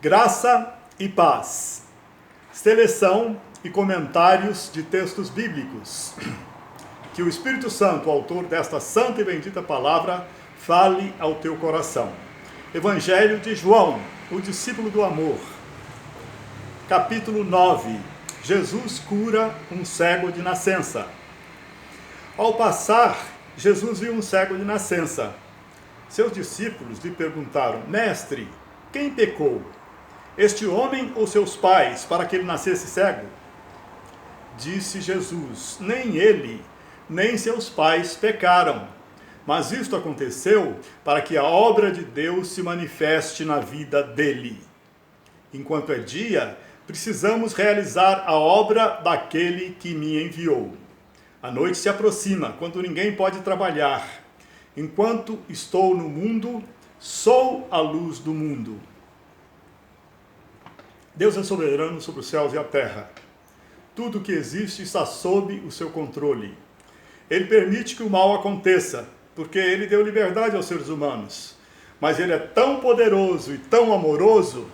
Graça e paz. Seleção e comentários de textos bíblicos. Que o Espírito Santo, autor desta santa e bendita palavra, fale ao teu coração. Evangelho de João, o discípulo do amor. Capítulo 9. Jesus cura um cego de nascença. Ao passar, Jesus viu um cego de nascença. Seus discípulos lhe perguntaram: Mestre, quem pecou? Este homem ou seus pais, para que ele nascesse cego? Disse Jesus: nem ele, nem seus pais pecaram, mas isto aconteceu para que a obra de Deus se manifeste na vida dele. Enquanto é dia, precisamos realizar a obra daquele que me enviou. A noite se aproxima, quando ninguém pode trabalhar. Enquanto estou no mundo, sou a luz do mundo. Deus é soberano sobre os céus e a terra. Tudo que existe está sob o seu controle. Ele permite que o mal aconteça, porque ele deu liberdade aos seres humanos. Mas ele é tão poderoso e tão amoroso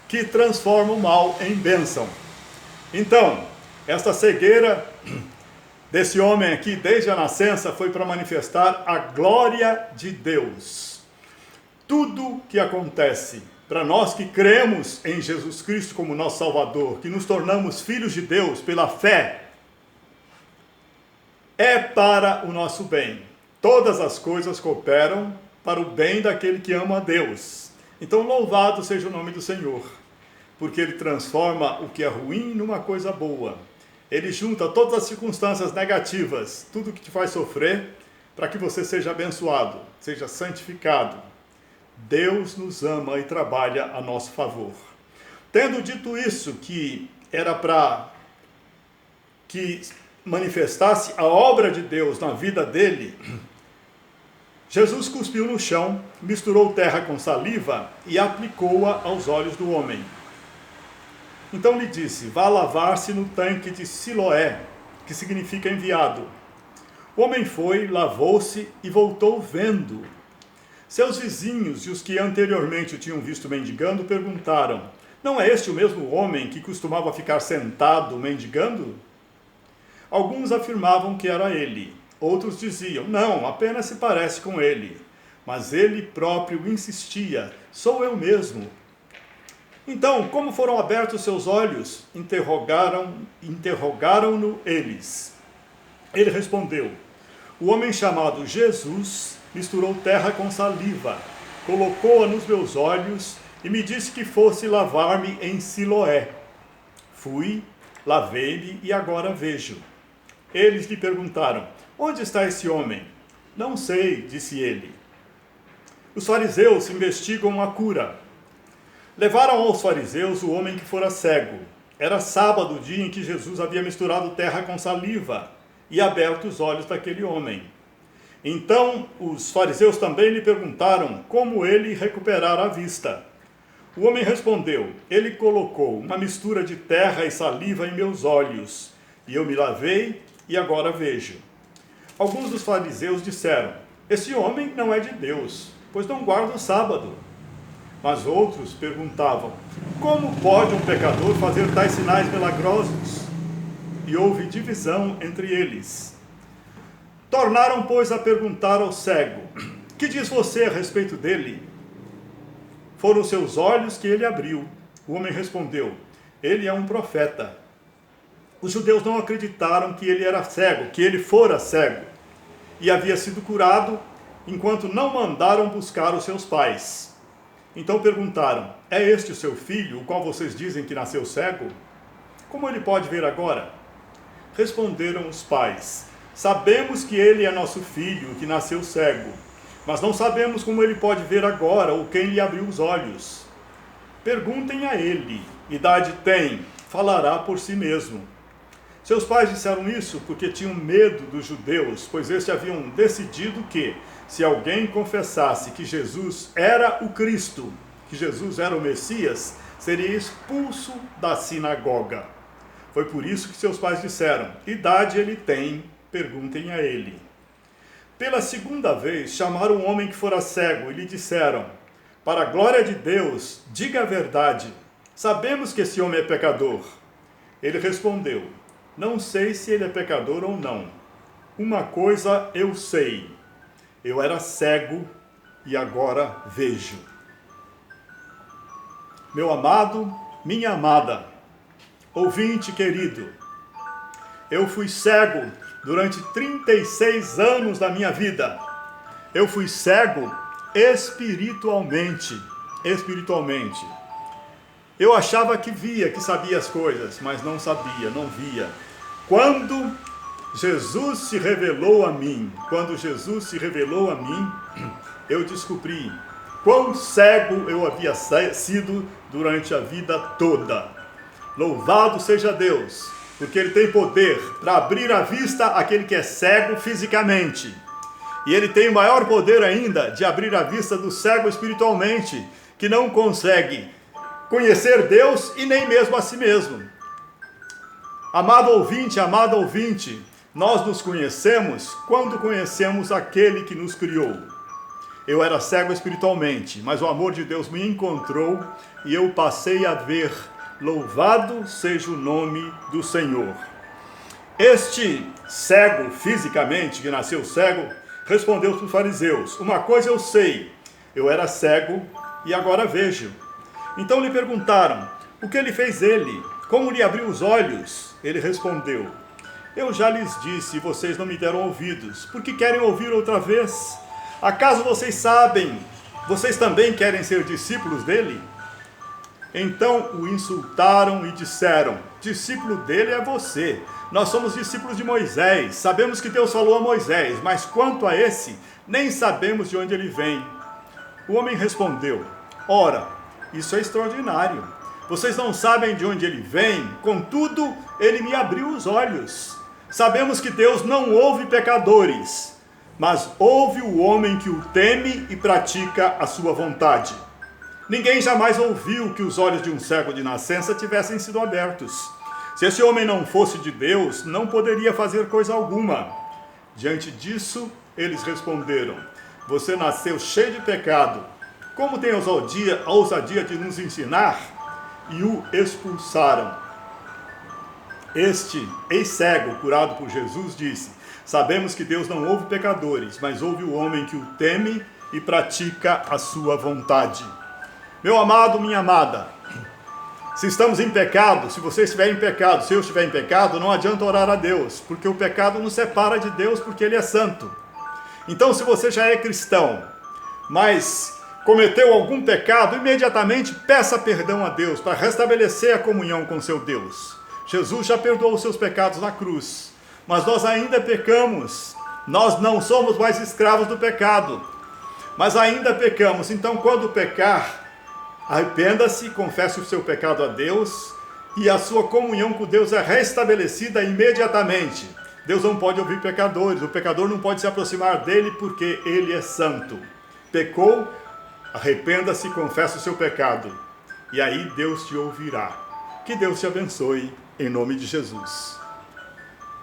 que transforma o mal em bênção. Então, esta cegueira desse homem aqui, desde a nascença, foi para manifestar a glória de Deus. Tudo que acontece para nós que cremos em Jesus Cristo como nosso Salvador, que nos tornamos filhos de Deus pela fé, é para o nosso bem. Todas as coisas cooperam para o bem daquele que ama a Deus. Então, louvado seja o nome do Senhor, porque Ele transforma o que é ruim numa coisa boa. Ele junta todas as circunstâncias negativas, tudo que te faz sofrer, para que você seja abençoado, seja santificado. Deus nos ama e trabalha a nosso favor. Tendo dito isso, que era para que manifestasse a obra de Deus na vida dele, Jesus cuspiu no chão, misturou terra com saliva e aplicou-a aos olhos do homem. Então lhe disse: vá lavar-se no tanque de Siloé, que significa enviado. O homem foi, lavou-se e voltou vendo. Seus vizinhos e os que anteriormente o tinham visto mendigando perguntaram: não é este o mesmo homem que costumava ficar sentado mendigando? Alguns afirmavam que era ele. Outros diziam: não, apenas se parece com ele. Mas ele próprio insistia: sou eu mesmo. Então, como foram abertos seus olhos? Interrogaram-no eles. Ele respondeu: o homem chamado Jesus misturou terra com saliva, colocou-a nos meus olhos e me disse que fosse lavar-me em Siloé. Fui, lavei-me e agora vejo. Eles lhe perguntaram: onde está esse homem? Não sei, disse ele. Os fariseus investigam a cura. Levaram aos fariseus o homem que fora cego. Era sábado, o dia em que Jesus havia misturado terra com saliva e aberto os olhos daquele homem. Então os fariseus também lhe perguntaram como ele recuperara a vista. O homem respondeu: ele colocou uma mistura de terra e saliva em meus olhos, e eu me lavei e agora vejo. Alguns dos fariseus disseram: esse homem não é de Deus, pois não guarda o sábado. Mas outros perguntavam: como pode um pecador fazer tais sinais milagrosos? E houve divisão entre eles. Tornaram, pois, a perguntar ao cego: que diz você a respeito dele? Foram seus olhos que ele abriu. O homem respondeu: ele é um profeta. Os judeus não acreditaram que ele era cego, que ele fora cego, e havia sido curado, enquanto não mandaram buscar os seus pais. Então perguntaram: é este o seu filho, o qual vocês dizem que nasceu cego? Como ele pode ver agora? Responderam os pais: sabemos que ele é nosso filho, que nasceu cego, mas não sabemos como ele pode ver agora ou quem lhe abriu os olhos. Perguntem a ele: idade tem, falará por si mesmo. Seus pais disseram isso porque tinham medo dos judeus, pois estes haviam decidido que, se alguém confessasse que Jesus era o Cristo, que Jesus era o Messias, seria expulso da sinagoga. Foi por isso que seus pais disseram: idade ele tem, perguntem a ele. Pela segunda vez, chamaram um homem que fora cego e lhe disseram: para a glória de Deus, diga a verdade. Sabemos que esse homem é pecador. Ele respondeu: não sei se ele é pecador ou não. Uma coisa eu sei: eu era cego e agora vejo. Meu amado, minha amada, ouvinte querido, eu fui cego durante 36 anos da minha vida. Eu fui cego espiritualmente. Eu achava que via, que sabia as coisas, mas não sabia, não via. Quando Jesus se revelou a mim, eu descobri quão cego eu havia sido durante a vida toda. Louvado seja Deus, porque Ele tem poder para abrir a vista àquele que é cego fisicamente. E Ele tem o maior poder ainda de abrir a vista do cego espiritualmente, que não consegue conhecer Deus e nem mesmo a si mesmo. Amado ouvinte, amada ouvinte, nós nos conhecemos quando conhecemos aquele que nos criou. Eu era cego espiritualmente, mas o amor de Deus me encontrou e eu passei a ver. Louvado seja o nome do Senhor. Este cego fisicamente, que nasceu cego, respondeu para os fariseus: uma coisa eu sei, eu era cego e agora vejo. Então lhe perguntaram: o que ele fez ele? Como lhe abriu os olhos? Ele respondeu: eu já lhes disse e vocês não me deram ouvidos. Por que querem ouvir outra vez? Acaso vocês sabem? Vocês também querem ser discípulos dele? Então o insultaram e disseram: discípulo dele é você. Nós somos discípulos de Moisés. Sabemos que Deus falou a Moisés, mas quanto a esse, nem sabemos de onde ele vem. O homem respondeu: ora, isso é extraordinário. Vocês não sabem de onde ele vem, contudo, ele me abriu os olhos. Sabemos que Deus não ouve pecadores, mas ouve o homem que o teme e pratica a sua vontade. Ninguém jamais ouviu que os olhos de um cego de nascença tivessem sido abertos. Se esse homem não fosse de Deus, não poderia fazer coisa alguma. Diante disso, eles responderam: você nasceu cheio de pecado. Como tem a ousadia de nos ensinar? E o expulsaram. Este ex-cego, curado por Jesus, disse: sabemos que Deus não ouve pecadores, mas ouve o homem que o teme e pratica a sua vontade. Meu amado, minha amada, se estamos em pecado, se você estiver em pecado, se eu estiver em pecado, não adianta orar a Deus, porque o pecado nos separa de Deus, porque Ele é santo. Então, se você já é cristão, mas cometeu algum pecado, imediatamente peça perdão a Deus, para restabelecer a comunhão com seu Deus. Jesus já perdoou os seus pecados na cruz, mas nós ainda pecamos, nós não somos mais escravos do pecado, mas ainda pecamos. Então, quando pecar, arrependa-se, confesse o seu pecado a Deus e a sua comunhão com Deus é restabelecida imediatamente. Deus não pode ouvir pecadores, o pecador não pode se aproximar dele porque ele é santo. Pecou, arrependa-se, confesse o seu pecado e aí Deus te ouvirá. Que Deus te abençoe, em nome de Jesus.